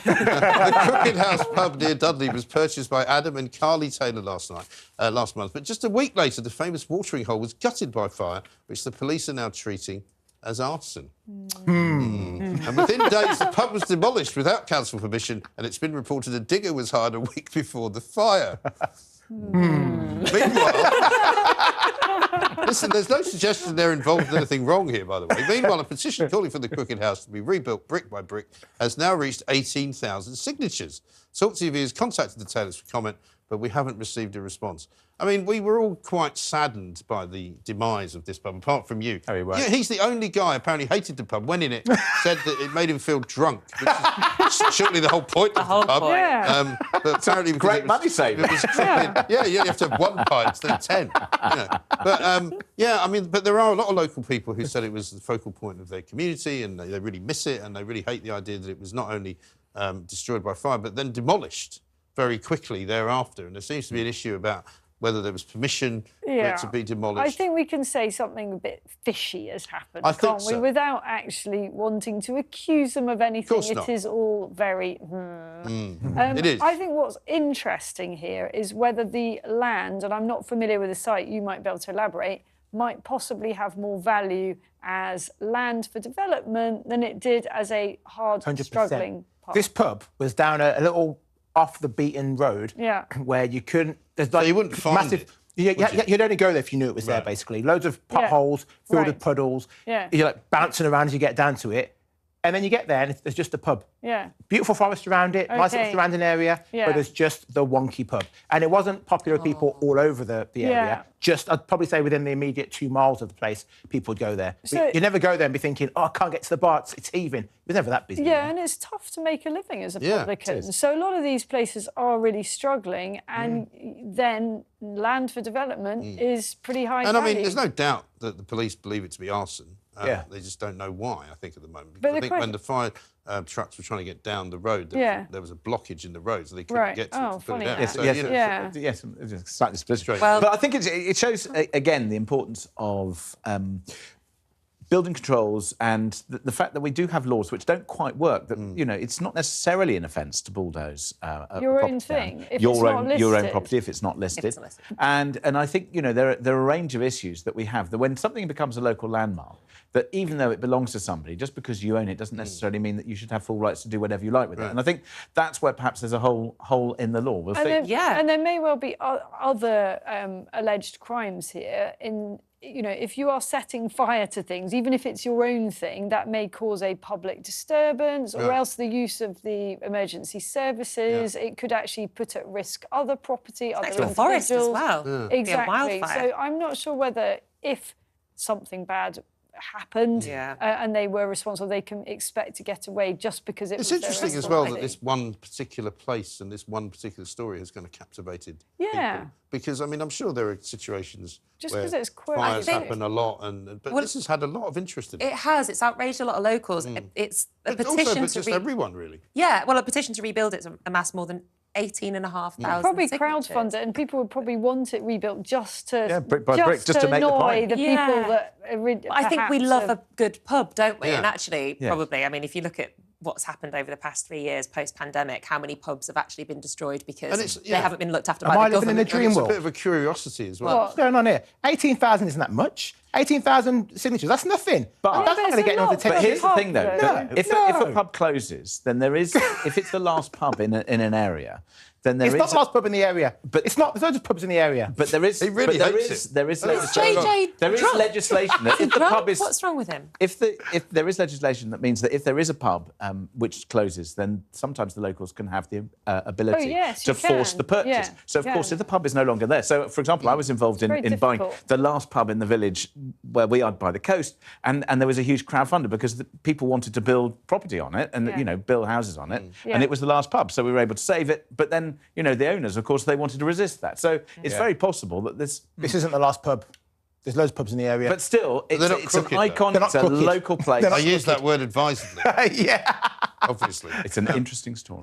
The Crooked House pub near Dudley was purchased by Adam and Carly Taylor last month. But just a week later, the famous watering hole was gutted by fire, which the police are now treating as arson. And within days, the pub was demolished without council permission, and it's been reported a digger was hired a week before the fire. Meanwhile... Listen, there's no suggestion they're involved in anything wrong here, by the way. Meanwhile, a petition calling for the Crooked House to be rebuilt brick by brick has now reached 18,000 signatures. TalkTV has contacted the Taylors for comment, but we haven't received a response. I mean, we were all quite saddened by the demise of this pub, apart from you. Oh, he was. Yeah, he's the only guy apparently hated the pub, went in it, said that it made him feel drunk, which is surely the whole point of the pub. Point. Yeah. But apparently... Great money saver. Yeah, you only have to have one pint instead of 10. You know. But, yeah, I mean, but there are a lot of local people who said it was the focal point of their community and they really miss it and they really hate the idea that it was not only destroyed by fire, but then demolished very quickly thereafter. And there seems to be an issue about whether there was permission for it to be demolished. I think we can say something a bit fishy has happened, I think can't we? so. Without actually wanting to accuse them of anything. Of course not. It is all very... It is. I think what's interesting here is whether the land, and I'm not familiar with the site, you might be able to elaborate, might possibly have more value as land for development than it did as a hard, 100%. struggling pub. This pub was down a little off-the-beaten road where you couldn't... There's like So you wouldn't find massive, it, You'd only go there if you knew it was there, basically. Loads of potholes, filled with puddles. Yeah. You're like bouncing around as you get down to it. And then you get there and there's just a pub. Yeah. Beautiful forest around it, nice little surrounding area, but there's just the wonky pub. And it wasn't popular with people all over the area. Just, I'd probably say within the immediate 2 miles of the place, people would go there. So, you never go there and be thinking, oh, I can't get to the bar, it's heaving. It was never that busy. Yeah, and it's tough to make a living as a publican. So a lot of these places are really struggling, and then land for development is pretty high value. And I mean, there's no doubt that the police believe it to be arson. They just don't know why, I think, at the moment. Because I think when the fire trucks were trying to get down the road, there was a blockage in the road, so they couldn't get to it to put it out. Yes, it's slightly split. Well, but I think it shows, again, the importance of building controls and the fact that we do have laws which don't quite work, that, you know, it's not necessarily an offence to bulldoze your own thing, if your it's not listed. Your own property, if it's not listed. And I think, you know, there are a range of issues that we have, that when something becomes a local landmark, that even though it belongs to somebody, just because you own it doesn't necessarily mean that you should have full rights to do whatever you like with it. And I think that's where perhaps there's a hole in the law. We'll see. And there may well be other alleged crimes here. You know, if you are setting fire to things, even if it's your own thing, that may cause a public disturbance, or else the use of the emergency services. It could actually put at risk other property, other individuals. Forest as well. Exactly. So I'm not sure whether if something bad happened and they were responsible, they can expect to get away just because it was their interesting as well that this one particular place and this one particular story has kind of captivated people. Because, I mean, I'm sure there are situations where it's fires happen a lot, but this has had a lot of interest in it. It has. It's outraged a lot of locals. It's a petition but just everyone, really. Yeah, well, a petition to rebuild it amassed more than 18,500 probably signatures. crowdfund it, and people would probably want it rebuilt just to brick by brick, just to make the point. The people that I think we love a good pub, don't we? Yeah. And actually, probably, I mean, if you look at what's happened over the past 3 years post-pandemic, how many pubs have actually been destroyed because they haven't been looked after by the government. Living in a dream world? It's a bit of a curiosity as well. What's going on here? 18,000 isn't that much. 18,000 signatures, that's nothing. But that's not going to get anyone's attention. But here's the thing, though. If a pub closes, then there is... if it's the last pub in an area, then there is... It's not the last pub in the area. But it's not... There's loads of pubs in the area. But there is... He really hates it. There is JJ there is legislation that if the pub is... What's wrong with him? If there is legislation that means that if there is a pub which closes, then sometimes the locals can have the ability to force the purchase. So, of course, if the pub is no longer there... So, for example, I was involved in buying the last pub in the village where we are by the coast, and there was a huge crowdfunder because people wanted to build property on it and, you know, build houses on it, and it was the last pub, so we were able to save it. But then, you know, the owners, of course, they wanted to resist that. So it's very possible that this isn't the last pub. There's loads of pubs in the area. But still, it's an icon, it's a local place. I use that word advisedly. Yeah. Obviously. It's an interesting story.